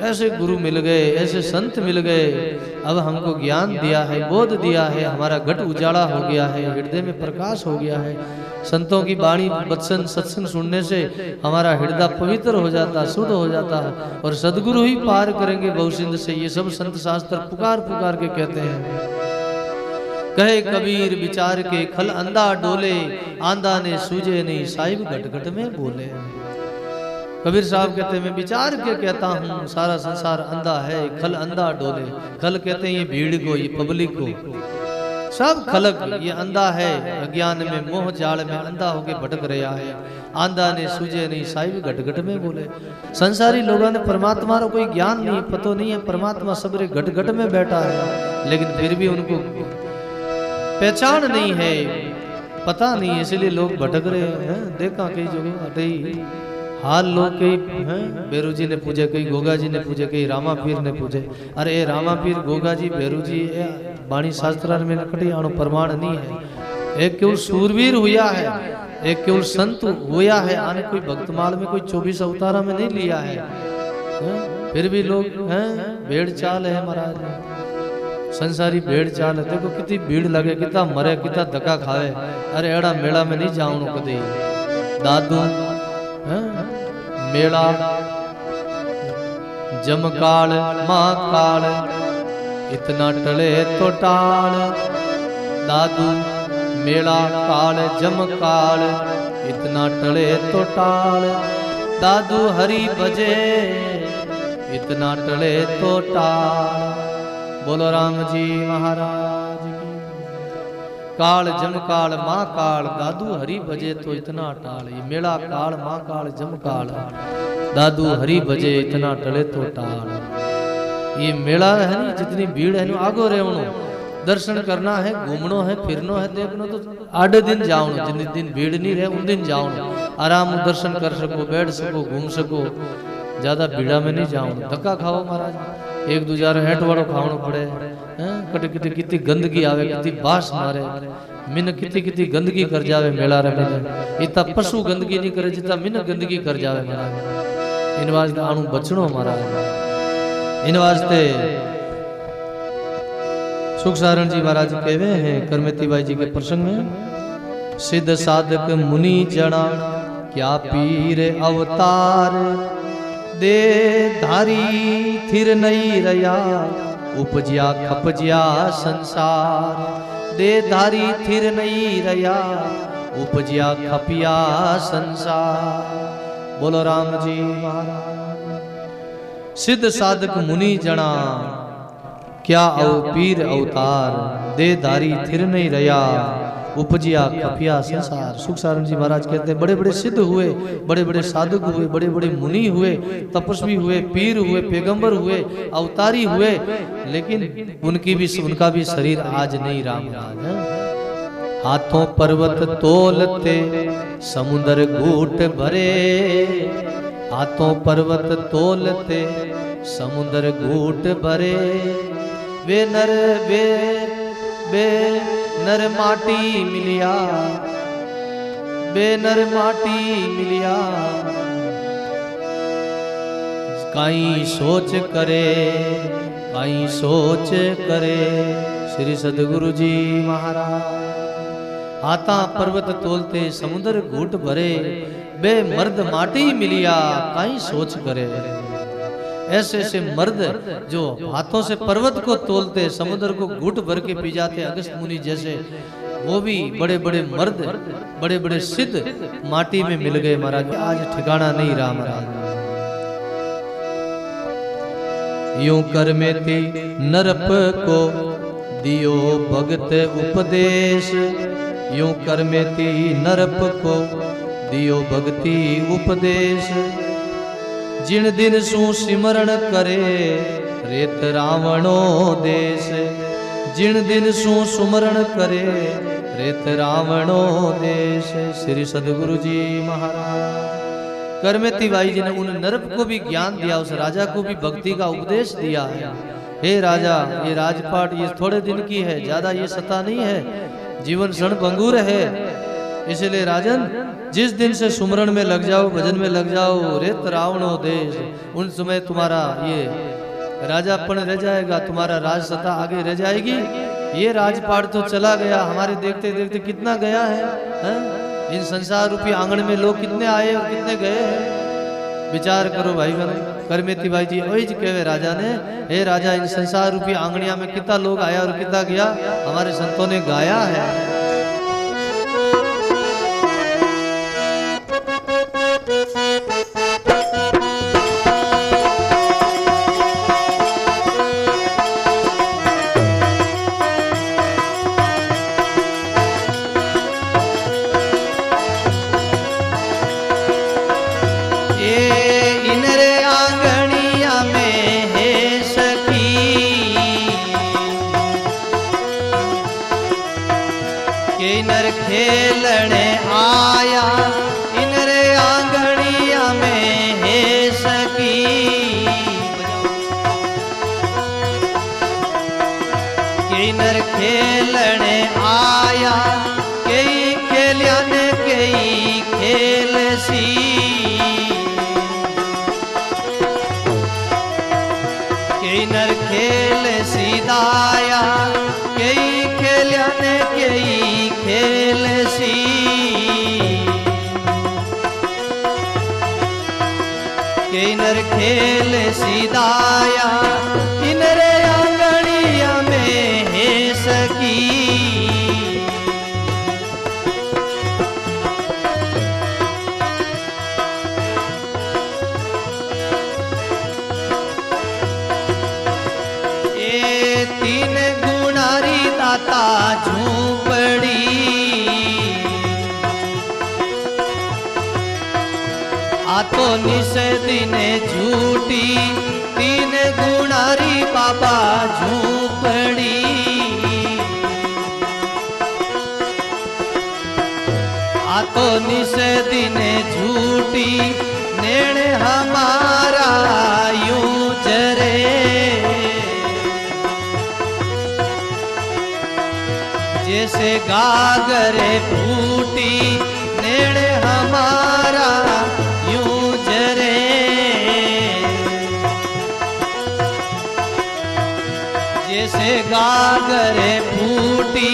ऐसे गुरु मिल गए, ऐसे संत मिल गए, अब हमको ज्ञान दिया है, बोध दिया है, हमारा घट उजाला हो गया है, हृदय में प्रकाश हो गया है। संतों की वाणी वचन सत्संग सुनने से हमारा हृदय पवित्र हो जाता, शुद्ध हो जाता है, और सदगुरु ही पार करेंगे बहुसिंध से। ये सब संत शास्त्र पुकार पुकार के कहते हैं। कहे कबीर विचार के खल अंधा डोले, आंधा ने सूझे नहीं साहिब घट घट में बोले। कबीर साहब कहते हैं, मैं विचार के कहता हूँ, सारा संसार अंधा है, खल अंधा डोले। खल कहते हैं ये भीड़ को, ये पब्लिक को, सब खलक ये अंधा है, अज्ञान में मोह जाल में अंधा होके भटक रहा है। आंधा ने सूझे नहीं साहिब घट घट में बोले। संसारी लोगों ने परमात्मा को कोई ज्ञान नहीं, पतो नहीं है, परमात्मा सबरे घट घट में बैठा है, लेकिन फिर भी उनको पहचान नहीं है, पता नहीं, इसलिए लोग भटक रहे हैं। देखा कई जगह हटे हाल लोग कई बेरू जी ने पूजे, कई गोगा जी ने पूजे, कई रामा पीर ने पूजे। अरे ए रामा पीर गोगा जी बेरू जी वाणी शास्त्र में नकटी आनो प्रमाण नहीं है। एक केवल सूरवीर हुआ है, एक केवल संत हुआ है, आने कोई भक्तमाल में कोई 24 अवतारा में नहीं लिया है। फिर भी लोग भेड़ चाल है महाराज, संसारी भेड़ चाल है। देखो कितनी भीड़ लगे, कितना मरे, कितना धक्का खावे। अरे एड़ा मेला में नहीं जाऊं कदी दादू मेला जमकाल महाकाल, इतना टले तो टाल। दादू मेला काल जमकाल, इतना टले तो टाल। दादू हरि बजे, इतना टले तो टाल। बोलो राम जी महाराज की। काल जमकाल माँ काल, दादू हरि बजे तो इतना टाल। ये मेला काल माँ काल जमकाल, दादू हरि बजे इतना टले तो टाल। ये मेला है ना, जितनी भीड़ है ना, आगो रेवनो दर्शन करना है, घूमनो है, फिरनो है, देखनो तो आधे दिन जाओ, जिन दिन भीड़ नहीं रहे उन दिन जाओ, आराम दर्शन कर सको, बैठ सको, घूम सको, ज्यादा भीड़ा में नहीं जाओ। धक्का खाओ महाराज, एक दूजा हेठ वालों खावनो पड़े, कटे कितनी कितनी गंदगी आवे, कितनी बास मारे, मिन कितनी कितनी गंदगी कर जावे मेला रे में। इतना पशु गंदगी नहीं करे जितना मिन गंदगी कर जावे महाराज। इन वास्ते आणु बचनो महाराज। इन वास्ते सुख सारण जी महाराज कहवे हैं करमेती बाई जी के प्रसंग में, सिद्ध साधक मुनि जना क्या पीर अवतार, दे धारी थिर नहीं रया उपजिया खपजिया संसार। दे धारी थिर नहीं रया उपजिया खपिया संसार। बोलो राम जी महाराज। सिद्ध साधक मुनि जना क्या पीर अवतार, दे धारी थिर नहीं रया उपजिया खपिया संसार। सुख सारण जी महाराज कहते हैं बड़े बड़े सिद्ध हुए, बड़े बड़े साधक हुए, बड़े बड़े मुनि हुए, तपस्वी हुए, पीर हुए, पैगंबर हुए, अवतारी हुए, लेकिन उनका भी शरीर आज नहीं राम राज। हाथों पर्वत तोलते समुद्र घूट भरे, हाथों पर्वत तोलते समुद्र घूट भरे। वे नर वे बे नर माटी मिलिया, बे नर माटी मिलिया, काई सोच करे, काई सोच करे। श्री सदगुरु जी महाराज हाथा पर्वत तोलते समुद्र घूट भरे, बे मर्द माटी मिलिया, काई सोच करे। ऐसे ऐसे मर्द जो हाथों से पर्वत को तोलते समुद्र को घूट भर के पी जाते, अगस्त मुनि जैसे, वो भी बड़े बड़े मर्द, बड़े बड़े सिद्ध माटी में मिल गए महाराज। आज ठिकाना नहीं रहा महाराज। यूं कर में थी नरप को दियो भगत उपदेश, यूं कर में थी नरप को दियो भक्ति उपदेश। जिन दिन सु सिमरण करे रेत रावणो देश, जिन दिन सु सुमरण करे रेत रावणो देश। श्री सदगुरु जी महाराज करमेती भाई जी ने उन नरप को भी ज्ञान दिया, उस राजा को भी भक्ति का उपदेश दिया है। हे राजा, ये राजपाट ये थोड़े दिन की है, ज्यादा ये सता नहीं है, जीवन क्षण भंगुर है। इसलिए राजन जिस दिन से सुमरण में लग जाओ, भजन में लग जाओ, रेत रावणो देश, उन समय तुम्हारा ये राजापन रह जाएगा, तुम्हारा राज सत्ता आगे रह जाएगी। ये राजपाट तो चला गया, हमारे देखते देखते कितना गया है? इन संसार रूपी आंगन में लोग कितने आए और कितने गए हैं, विचार करो भाई बहन। करमेती भाई जी वही कहे राजा ने, हे राजा इन संसार रूपी आंगनिया में कितना लोग आया और कितना गया, हमारे संतों ने गाया है। खेलने आया इन रे आंगनिया में है सकी, किनर खेलने आया कई खेलियन कई खेल सी, किनर खेल सीधाया कई खेलियन कई खेल सी। किनर खेल सीधाया किनर आंगनिया में है सकी, ये तीन गुणारी दाता झूपड़ी, आतो निस दिने झूठी तीन गुणारी बाबा झूपड़ी, आतो निस दिने झूठी नेण हमारा यूं जरे, जैसे गागरे फूटी नेण हमारा यूं जरे, जैसे गागरे फूटी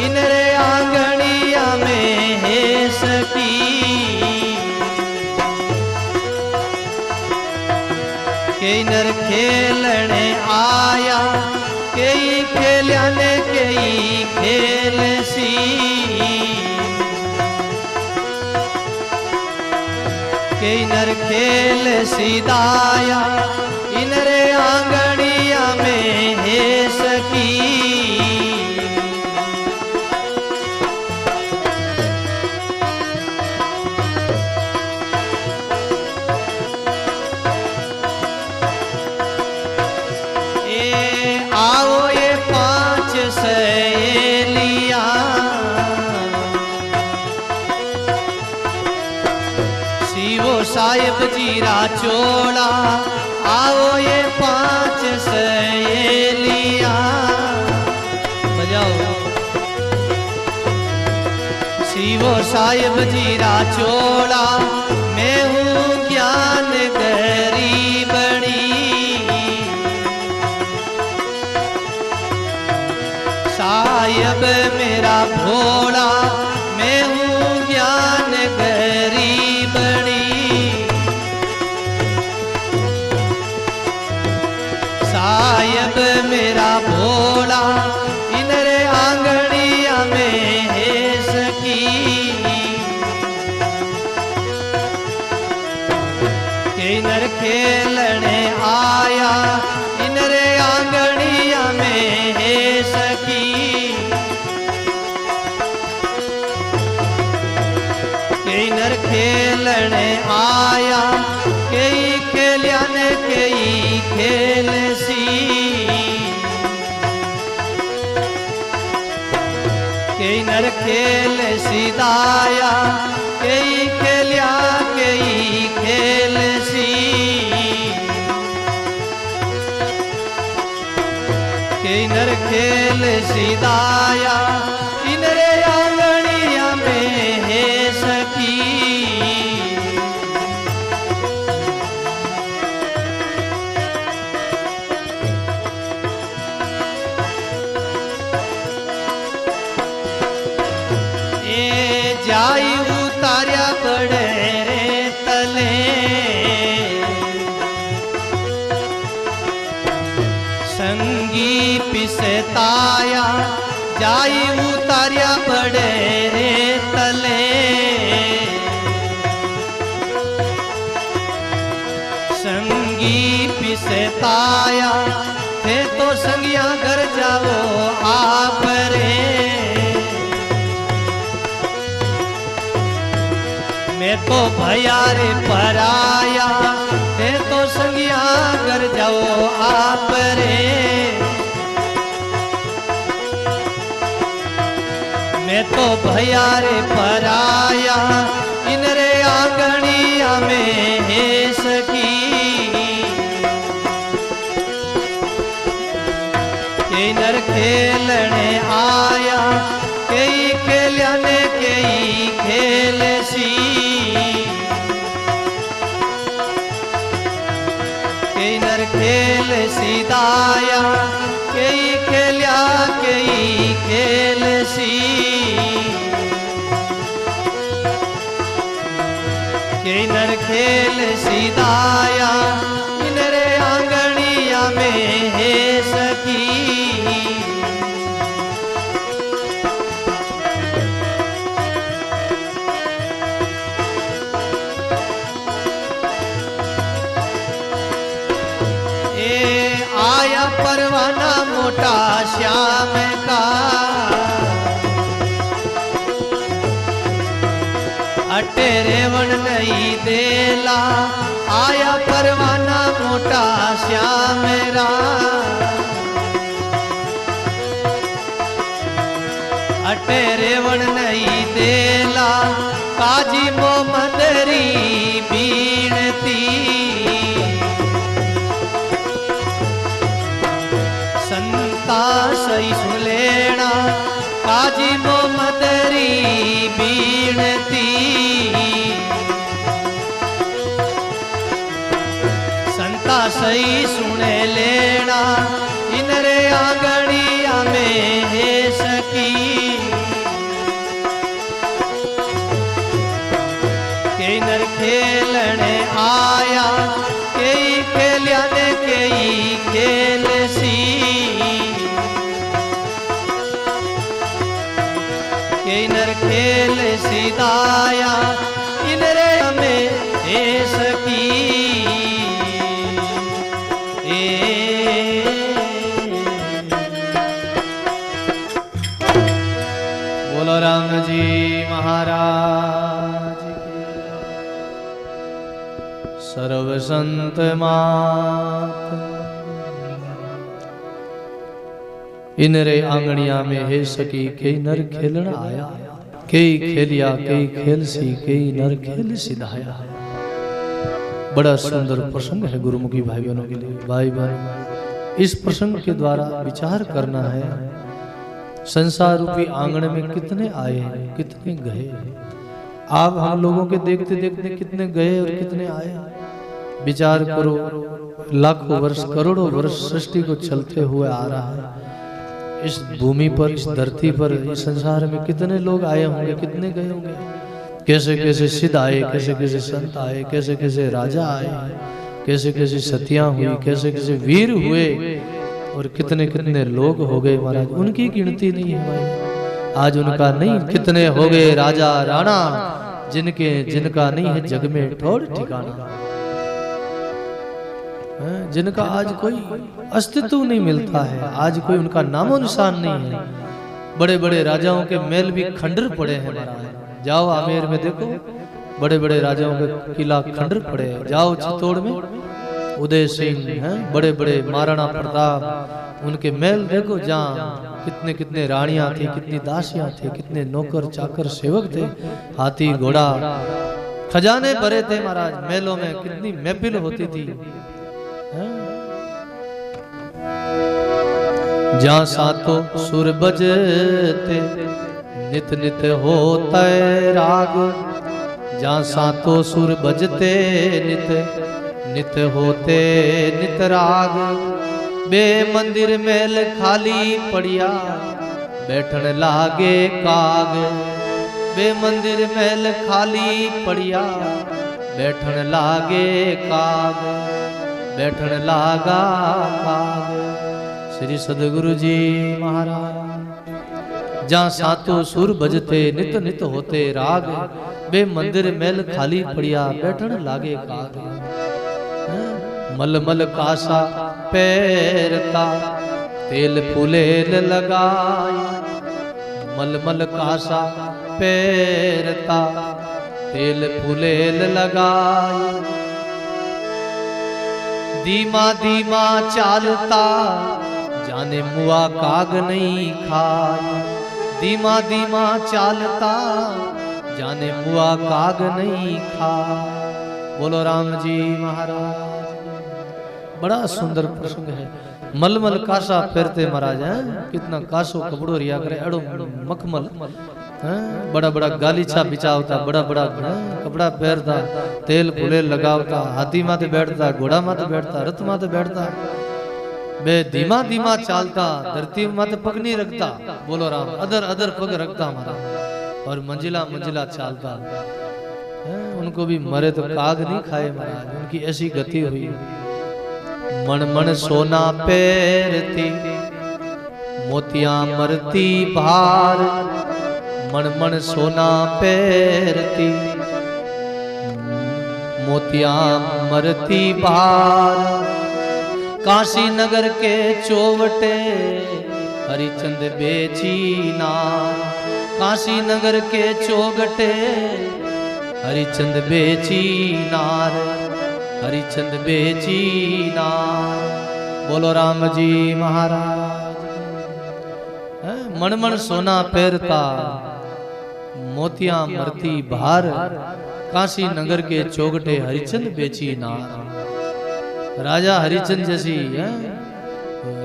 इनरे आंगनिया में है सकी, किनर खेलने आया कई खेलियन कई खेल सी, किनर खेल सीधाया इनरे आंगनिया में है सकी, आओ ये पांच सहेलियां शिवो साहेब जीरा चोला, आओ ये पांच सहेलियां बजाओ। वो साहिब जीरा चोला, मैं हूँ ज्ञान गरीबणी। साहिब मेरा भोला, मैं हूँ ज्ञान गरीबणी। साहिब मेरा भोला, इनरे आंगड़िया में है सखी। किनर खेलने आया, इनरे आंगड़िया में है सखी। किनर खेलने आया, कई खेलिया ने कई खेल सी। किनर खेल सिदाया, कई खेलिया कई खेल सी। किनर खेल सिदाया, इनरे आंगड़िया में है सखी। जाई उतार्या बड़े रे तले, संगी पिसताया। जाई उतार्या बड़े रे तले, संगी पिसताया। थे तो संगिया घर जाओ आप रे। मैं तो भयारे पराया, ते तो संगिया घर जाओ आप रे। मैं तो भयारे पराया, इनरे आंगड़िया में है सखी। किनर खेलने आया, कई खेलिया ने कई खेल सी। किनर खेल सिदाया, कई खेलिया कई खेल सी। किनर खेल सिदाया, इनरे आंगड़िया में है सखी। आया परवाना मोटा श्याम का, अटे रेवण नहीं देला। आया परवाना मोटा श्याम रा, अटे रेवण नहीं देला। काजी मोमदरी बीणती, संता सही सुलेना। काजी मोमदरी बीणती, संता सही सुने लेना। इनरे आंगड़िया में है सखी। किनर खेलने आया, कई खेलिया ने कई खेल सी। किनर खेल सिदाया, इनरे में है सखी। बोलो राम जी महाराज की। सर्व संत मात, इनरे आंगणिया में है सकी। कई नर खेलन आया, कई खेलिया कई खेल सी। कई नर खेल सिधाया। बड़ा सुंदर प्रसंग है गुरुमुखी भाई बहनों के लिए। भाई बहन, इस प्रसंग के द्वारा विचार करना है संसार रूपी आंगन में कितने आए हैं, कितने गए। आप हम लोगों के देखते देखते कितने गए और कितने आए। विचार करो, लाखों वर्ष करोड़ों वर्ष सृष्टि को चलते हुए आ रहा है। इस भूमि पर, इस धरती पर, इस संसार में कितने लोग आए होंगे, कितने गए होंगे। कैसे कैसे सिद्ध आए, कैसे कैसे संत आए, कैसे कैसे राजा आए, कैसे कैसे सतियां हुई, कैसे कैसे वीर हुए और कितने कितने लोग हो गए महाराज। उनकी गिनती नहीं है भाई, आज उनका नहीं। कितने हो गए राजा राणा जिनका नहीं है जग में ठौर ठिकाना, जिनका आज कोई अस्तित्व नहीं मिलता है, आज कोई उनका नामो निशान नहीं है। बड़े बड़े राजाओं के महल भी खंडर पड़े हैं महाराज। जाओ आमेर में देखो, बड़े बड़े राजाओं के किला खंडर पड़े हैं। जाओ चित्तौड़ में उदय सिंह हैं, बड़े बड़े महाराणा प्रताप, उनके महल देखो, जहाँ कितने कितने रानियां थी, कितनी दासियां थी, कितने नौकर चाकर सेवक थे, हाथी घोड़ा खजाने भरे थे महाराज। महलों में कितनी महफिल होती थी। जहाँ सातों सुर बजते नित नित होता राग, जहाँ सातों सुर बजते नित नित होते नित राग। बे मंदिर मेल खाली पड़िया बैठन लागे काग, बे मंदिर मेल खाली पड़िया बैठन लागे काग, बैठन लागा काग। श्री सदगुरु जी महाराज। जहाँ सातों सुर बजते नित नित होते राग, बे मंदिर मेल खाली पड़िया बैठन लागे काग। मलमल कासा पैरता तेल फुलेल लगाई, मलमल कासा पैरता तेल फुलेल लगाई। धीमा धीमा चालता जाने मुआ काग नहीं खाए, धीमा धीमा चालता जाने मुआ काग नहीं खा। बोलो राम जी महाराज। बड़ा सुंदर प्रसंग है। मलमल कासा फेरते महाराज हैं, कितना कासो कपड़ो रिया करे, अड़ो मखमल हैं, बड़ा बड़ा गालीचा बिछावता, बड़ा बड़ा कपड़ा पहनता, तेल फुले लगावता, हाथी माथे बैठता, घोड़ा माथे बैठता, रथ माथे बैठता। बे धीमा धीमा चालता, धरती माथे पग नहीं रखता। बोलो राम। अदर अदर पग रखता हमारा, और मंजिला मंजिला चालता। उनको भी मरे तो काग नहीं खाए महाराज, उनकी ऐसी गति हुई। मन मन सोना पैरती मोतियां मरती भार, मन मन सोना पैरती मोतियां मरती भार। काशी नगर के चौवटे हरिचंद बेची नार, काशी नगर के चौगटे हरिचंद बेची नार, हरिचंद बेची नार। बोलो राम जी महाराज। मन मन सोना पहरता मोतियां मरती भार, काशी नगर के चौगटे हरिचंद बेची नार। राजा हरिचंद जैसी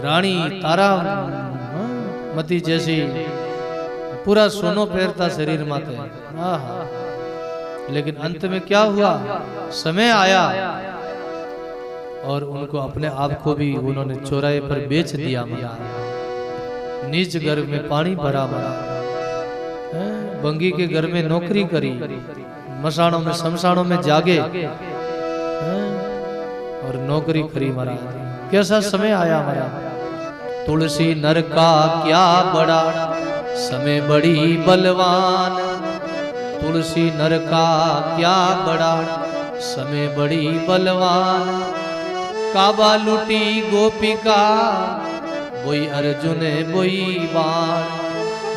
रानी तारा मती जैसी पूरा सोनो पहरता शरीर माथे। लेकिन अंत में क्या हुआ, समय आया और उनको अपने आप को भी उन्होंने चौराहे पर बेच दिया। नीच घर में पानी भरा भरा, बंगी के घर में नौकरी करी, मसाणों में शमशानों में जागे और नौकरी करी महाराज। कैसा समय आया महाराज। तुलसी नर का क्या बड़ा समय बड़ी बलवान, तुलसी नर का क्या बड़ा समय बड़ी बलवान। काबा लुटी गोपिका बोई अर्जुन बोई बाण,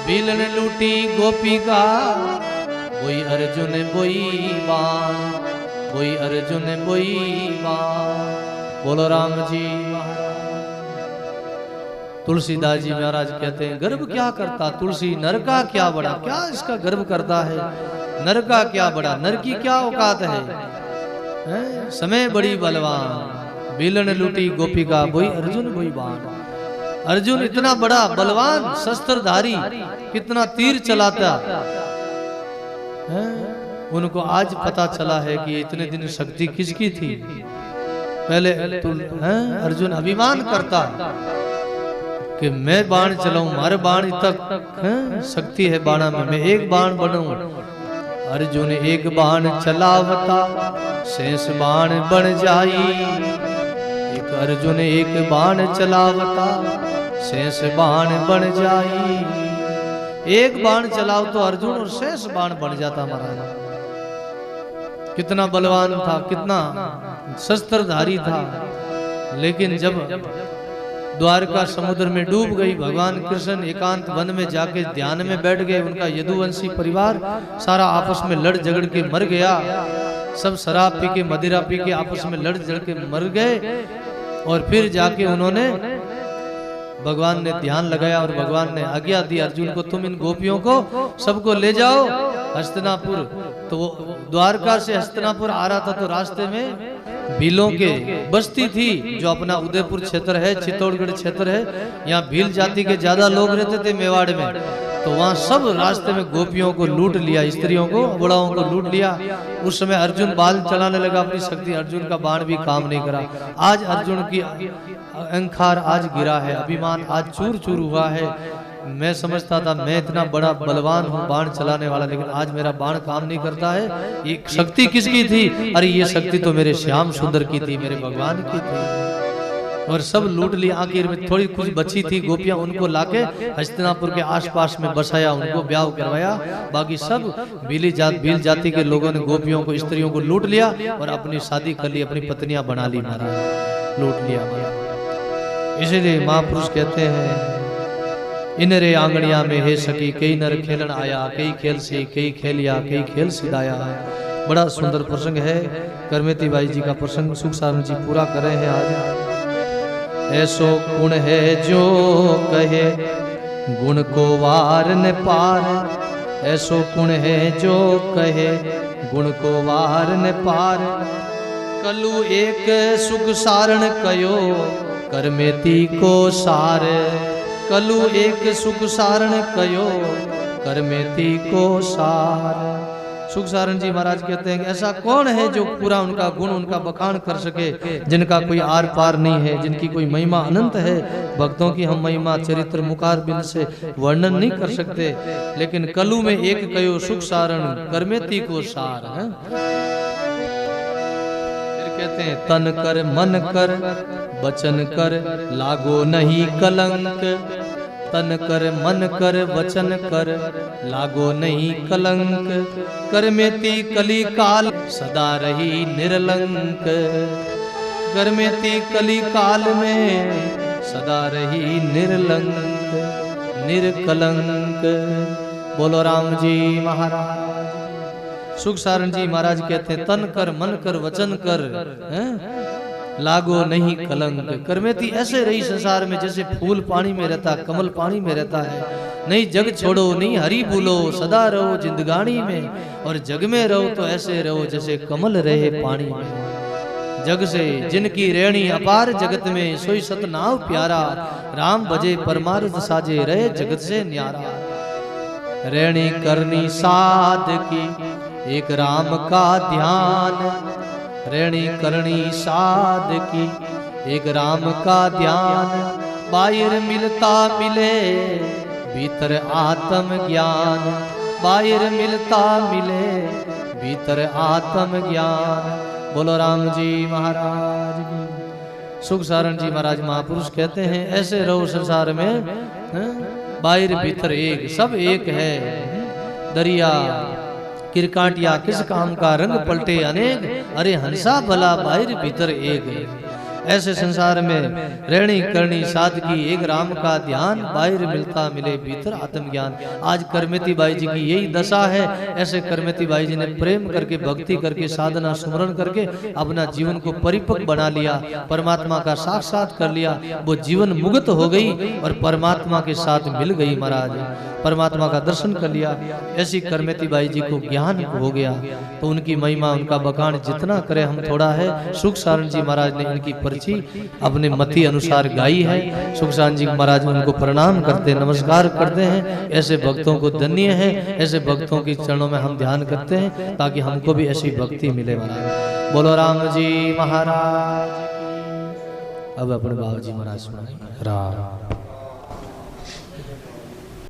बिलन लुटी गोपिका बोई अर्जुन बोई बाण, बोई अर्जुन बोई बाण। बोलो राम जी महाराज। तुलसीदास जी महाराज कहते हैं, गर्भ क्या करता तुलसी नर का क्या बड़ा, क्या इसका गर्भ करता है, नर का क्या बड़ा, नर की क्या औकात है। समय बड़ी बलवान, बिलन लूटी गोपिका बोई अर्जुन बोई बाण। अर्जुन इतना बड़ा बलवान शस्त्रधारी, कितना तीर चलाता है, उनको आज पता चला है कि इतने दिन शक्ति किसकी थी। पहले तो अर्जुन अभिमान करता कि मैं बाण चलाऊं, मारे बाण तक शक्ति है बाणा में, मैं एक बाण बनाऊं। अर्जुन एक बाण चलावता शेष बाण बन जाई। एक अर्जुन एक बाण चलावता शेष बाण बन जाई। एक बाण चलाओ तो अर्जुन और शेष बाण बन जाता महाराज। कितना बलवान था, कितना शस्त्रधारी था। लेकिन जब द्वारका समुद्र में डूब गई, भगवान कृष्ण एकांत वन में जाके ध्यान में बैठ गए। उनका यदुवंशी परिवार सारा आपस में लड़ झगड़ के मर गया। सब शराब पी के, मदिरा पी के आपस में लड़ झगड़ के मर गए। और फिर जाके उन्होंने, भगवान ने ध्यान लगाया और भगवान ने आज्ञा दी अर्जुन को, तुम इन गोपियों को सबको ले जाओ हस्तिनापुर। तो वो द्वारका से हस्तिनापुर आ रहा था, तो रास्ते में भीलों के बस्ती थी, जो अपना उदयपुर क्षेत्र है, चित्तौड़गढ़ क्षेत्र है, यहाँ भील जाति के ज्यादा लोग रहते थे मेवाड़ में। तो वहाँ सब रास्ते में गोपियों को लूट लिया, स्त्रियों को, बुढ़ाओं को लूट लिया। उस समय अर्जुन बाल चलाने लगा अपनी शक्ति, अर्जुन का बाण भी काम नहीं करा। आज अर्जुन की अहंकार आज गिरा है, अभिमान आज चूर चूर हुआ है। मैं समझता था मैं इतना बड़ा बलवान हूँ बाण चलाने वाला, लेकिन आज मेरा बाण काम नहीं करता है। ये शक्ति किसकी थी? अरे ये शक्ति तो मेरे श्याम सुंदर की थी, मेरे भगवान की थी। और सब लूट लिया। आखिर में थोड़ी कुछ बची थी गोपियां, उनको लाके हस्तिनापुर के आसपास में बसाया, उनको ब्याह करवाया। बाकी सब भील जाति के लोगों ने गोपियों को, स्त्रियों को लूट लिया और अपनी शादी कर ली, अपनी पत्नियां बना ली महाराज, लूट लिया महाराज। इसीलिए महापुरुष कहते हैं, इन रे आंगनिया में है सकी, कई नर खेलन आया, कई खेल से कई खेलिया, कई खेल सिदाया। बड़ा सुंदर प्रसंग है, करमेती बाई जी का प्रसंग सुख सारण जी पूरा कर रहे हैं आज। ऐसो गुण है जो कहे गुण को वार न पार। ऐसो गुण है जो कहे गुण को वार न पार। कलु एक सुख सारण कयो करमेती को सार। कलु एक सुख सारण कयो करमेती को सार। सुख सारण जी महाराज कहते हैं कि ऐसा कौन है जो पूरा उनका गुण, उनका बखान कर सके, जिनका कोई आर पार नहीं है, जिनकी कोई महिमा अनंत है। भक्तों की हम महिमा चरित्र मुखार बिन से वर्णन नहीं कर सकते। लेकिन कलु में एक कयो सुख सारण करमेती को सार है। फिर कहते हैं, तन कर मन कर वचन कर लागो नहीं कलंक। तन कर मन कर वचन कर लागो नहीं कलंक। करमेती कली काल सदा रही निर्लंक। करमेती कली काल में सदा रही निर्लंक निर्कलंक। बोलो राम जी महाराज। सुख सारण जी महाराज कहते हैं, तन कर मन कर वचन कर लागो नहीं कलंक। करमेती ऐसे रही संसार में जैसे फूल पानी में रहता, कमल पानी में रहता है। नहीं जग छोड़ो, नहीं हरि भूलो, सदा रहो जिंदगानी में। और जग में रहो तो ऐसे रहो जैसे कमल रहे पानी में। जग से जिनकी रेणी अपार जगत में, सोई सत नाव प्यारा। राम भजे परमार्थ साजे, रहे जगत से न्यारा। रेणी करनी साध की एक राम का ध्यान। रेणी करनी साध की एक राम का ध्यान। बाहर मिलता मिले भीतर आत्म ज्ञान। बाहर मिलता मिले भीतर आत्म ज्ञान। बोलो राम जी महाराज की। सुख सारण जी महाराज महापुरुष कहते हैं, ऐसे रहो संसार में, बाहर भीतर एक, सब एक है। दरिया किरकाटिया किस काम का, रंग पलटे अनेक। अरे हंसा भला बाहर भीतर एक। ऐसे संसार में रहनी करनी सादगी, एक राम का ध्यान। बाहर मिलता मिले भीतर आत्मज्ञान। आज करमेती बाई जी की यही दशा है। ऐसे करमेती बाई जी ने प्रेम करके, भक्ति करके, साधना सुमरण करके अपना जीवन को परिपक्व बना लिया, परमात्मा का साक्षात कर लिया। वो जीवन मुक्त हो गई और परमात्मा के साथ मिल गई महाराज, परमात्मा का दर्शन कर लिया। ऐसी करमेती बाई जी को ज्ञान हो गया। तो उनकी महिमा, उनका बखान जितना करे हम थोड़ा है। सुख सारण जी महाराज ने इनकी पर्ची अपने मति अनुसार गाई है। सुखसान जी महाराज उनको प्रणाम करते हैं, नमस्कार करते हैं। ऐसे भक्तों को धन्य है, ऐसे भक्तों के चरणों में हम ध्यान करते हैं ताकि हमको भी ऐसी भक्ति मिले महाराज। बोलो राम जी महाराज। अब अपने बाबा जी महाराज सुनाएंगे। राम